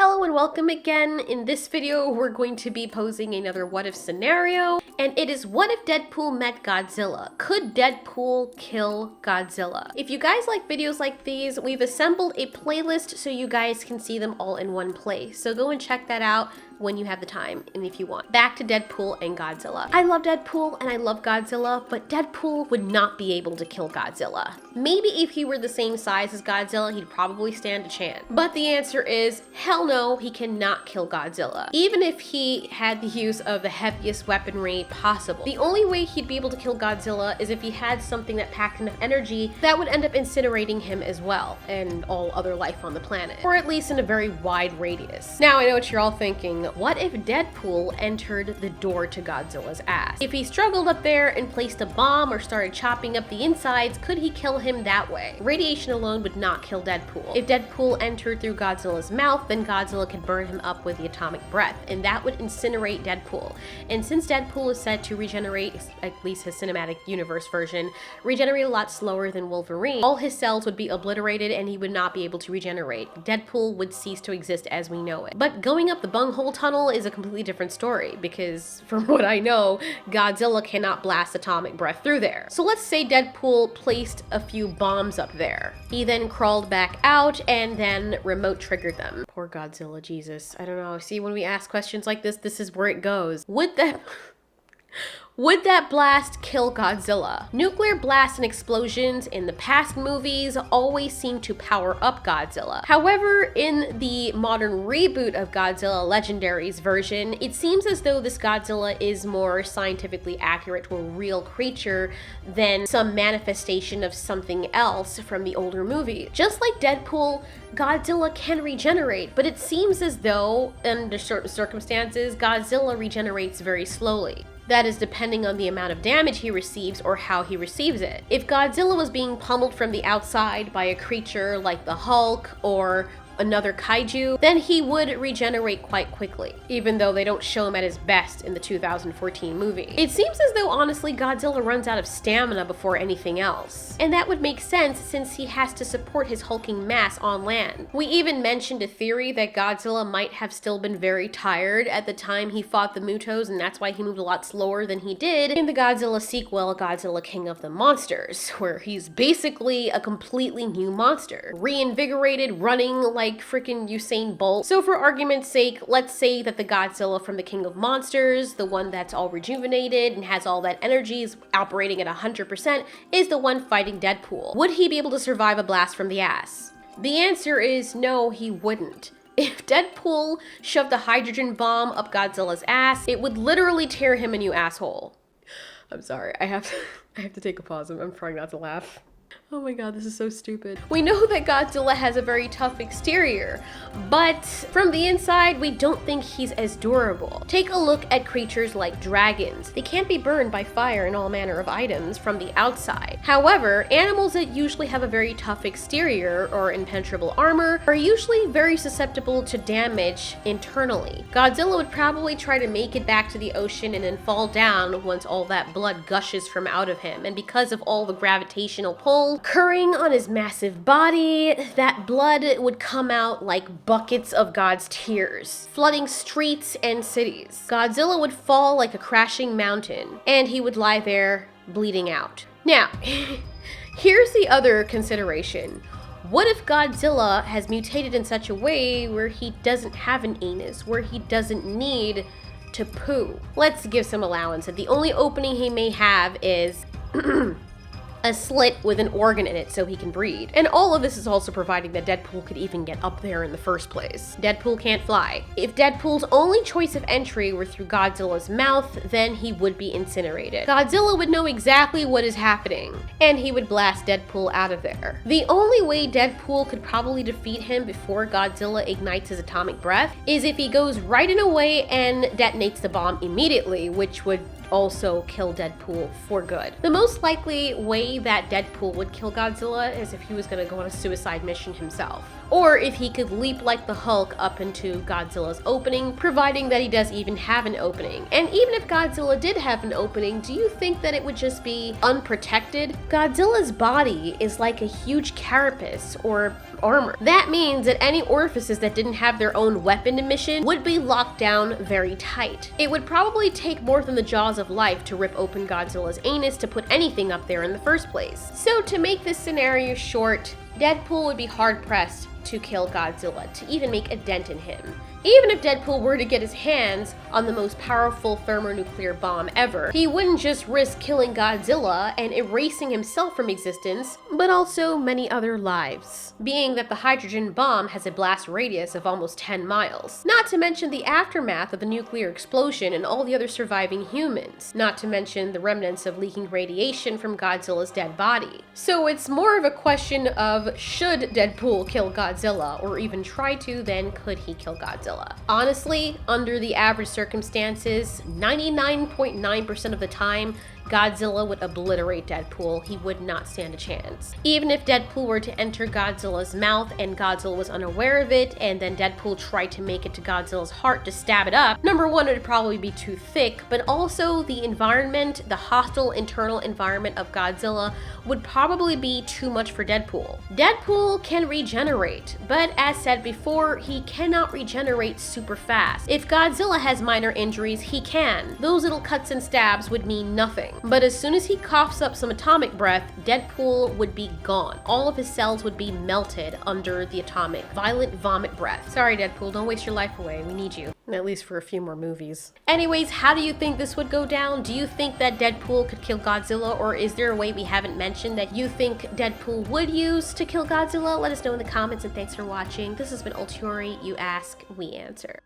Hello and welcome again. In this video, we're going to be posing another what if scenario, and it is what if Deadpool met Godzilla? Could Deadpool kill Godzilla? If you guys like videos like these, we've assembled a playlist so you guys can see them all in one place. So go and check that out when you have the time and if you want. Back to Deadpool and Godzilla. I love Deadpool and I love Godzilla, but Deadpool would not be able to kill Godzilla. Maybe if he were the same size as Godzilla, he'd probably stand a chance. But the answer is, hell no, he cannot kill Godzilla. Even if he had the use of the heaviest weaponry possible. The only way he'd be able to kill Godzilla is if he had something that packed enough energy that would end up incinerating him as well, and all other life on the planet. Or at least in a very wide radius. Now I know what you're all thinking. What if Deadpool entered the door to Godzilla's ass? If he struggled up there and placed a bomb or started chopping up the insides, could he kill him that way? Radiation alone would not kill Deadpool. If Deadpool entered through Godzilla's mouth, then Godzilla could burn him up with the atomic breath, and that would incinerate Deadpool. And since Deadpool is said to regenerate, at least his cinematic universe version, regenerate a lot slower than Wolverine, all his cells would be obliterated and he would not be able to regenerate. Deadpool would cease to exist as we know it. But going up the bunghole tunnel is a completely different story, because from what I know, Godzilla cannot blast atomic breath through there. So let's say Deadpool placed a few bombs up there. He then crawled back out and then remote triggered them. Poor Godzilla, Jesus. I don't know. See, when we ask questions like this is where it goes. Would that blast kill Godzilla? Nuclear blasts and explosions in the past movies always seem to power up Godzilla. However, in the modern reboot of Godzilla Legendary's version, it seems as though this Godzilla is more scientifically accurate to a real creature than some manifestation of something else from the older movie. Just like Deadpool, Godzilla can regenerate, but it seems as though, under certain circumstances, Godzilla regenerates very slowly. That is depending on the amount of damage he receives or how he receives it. If Godzilla was being pummeled from the outside by a creature like the Hulk or another kaiju, then he would regenerate quite quickly, even though they don't show him at his best in the 2014 movie. It seems as though, honestly, Godzilla runs out of stamina before anything else. And that would make sense since he has to support his hulking mass on land. We even mentioned a theory that Godzilla might have still been very tired at the time he fought the Mutos, and that's why he moved a lot slower than he did in the Godzilla sequel, Godzilla King of the Monsters, where he's basically a completely new monster, reinvigorated, running like freaking Usain Bolt. So for argument's sake, let's say that the Godzilla from the King of Monsters, the one that's all rejuvenated and has all that energy, is operating at 100%, is the one fighting Deadpool. Would he be able to survive a blast from the ass? The answer is no, he wouldn't. If Deadpool shoved a hydrogen bomb up Godzilla's ass, it would literally tear him a new asshole. I'm sorry, I have to take a pause. I'm trying not to laugh. Oh my god, this is so stupid. We know that Godzilla has a very tough exterior, but from the inside, we don't think he's as durable. Take a look at creatures like dragons. They can't be burned by fire and all manner of items from the outside. However, animals that usually have a very tough exterior or impenetrable armor are usually very susceptible to damage internally. Godzilla would probably try to make it back to the ocean and then fall down once all that blood gushes from out of him, and because of all the gravitational pull occurring on his massive body, that blood would come out like buckets of God's tears, flooding streets and cities. Godzilla would fall like a crashing mountain, and he would lie there bleeding out. Now, here's the other consideration. What if Godzilla has mutated in such a way where he doesn't have an anus, where he doesn't need to poo? Let's give some allowance that the only opening he may have is a slit with an organ in it so he can breathe. And all of this is also providing that Deadpool could even get up there in the first place. Deadpool can't fly. If Deadpool's only choice of entry were through Godzilla's mouth, then he would be incinerated. Godzilla would know exactly what is happening, and he would blast Deadpool out of there. The only way Deadpool could probably defeat him before Godzilla ignites his atomic breath is if he goes right in a way and detonates the bomb immediately, which would also kill Deadpool for good. The most likely way that Deadpool would kill Godzilla is if he was gonna go on a suicide mission himself, or if he could leap like the Hulk up into Godzilla's opening, providing that he does even have an opening. And even if Godzilla did have an opening, do you think that it would just be unprotected? Godzilla's body is like a huge carapace or armor. That means that any orifices that didn't have their own weapon emission would be locked down very tight. It would probably take more than the jaws of life to rip open Godzilla's anus to put anything up there in the first place. So to make this scenario short, Deadpool would be hard-pressed to kill Godzilla, to even make a dent in him. Even if Deadpool were to get his hands on the most powerful thermonuclear bomb ever, he wouldn't just risk killing Godzilla and erasing himself from existence, but also many other lives, being that the hydrogen bomb has a blast radius of almost 10 miles. Not to mention the aftermath of the nuclear explosion and all the other surviving humans, not to mention the remnants of leaking radiation from Godzilla's dead body. So it's more of a question of should Deadpool kill Godzilla, or even try to, than could he kill Godzilla. Honestly, under the average circumstances, 99.9% of the time, Godzilla would obliterate Deadpool. He would not stand a chance. Even if Deadpool were to enter Godzilla's mouth and Godzilla was unaware of it, and then Deadpool tried to make it to Godzilla's heart to stab it up, number one, it would probably be too thick, but also the environment, the hostile internal environment of Godzilla would probably be too much for Deadpool. Deadpool can regenerate, but as said before, he cannot regenerate super fast. If Godzilla has minor injuries, he can. Those little cuts and stabs would mean nothing. But as soon as he coughs up some atomic breath, Deadpool would be gone. All of his cells would be melted under the atomic, violent vomit breath. Sorry, Deadpool, don't waste your life away. We need you. At least for a few more movies. Anyways, how do you think this would go down? Do you think that Deadpool could kill Godzilla, or is there a way we haven't mentioned that you think Deadpool would use to kill Godzilla? Let us know in the comments, and thanks for watching. This has been Ultiori. You ask, we answer.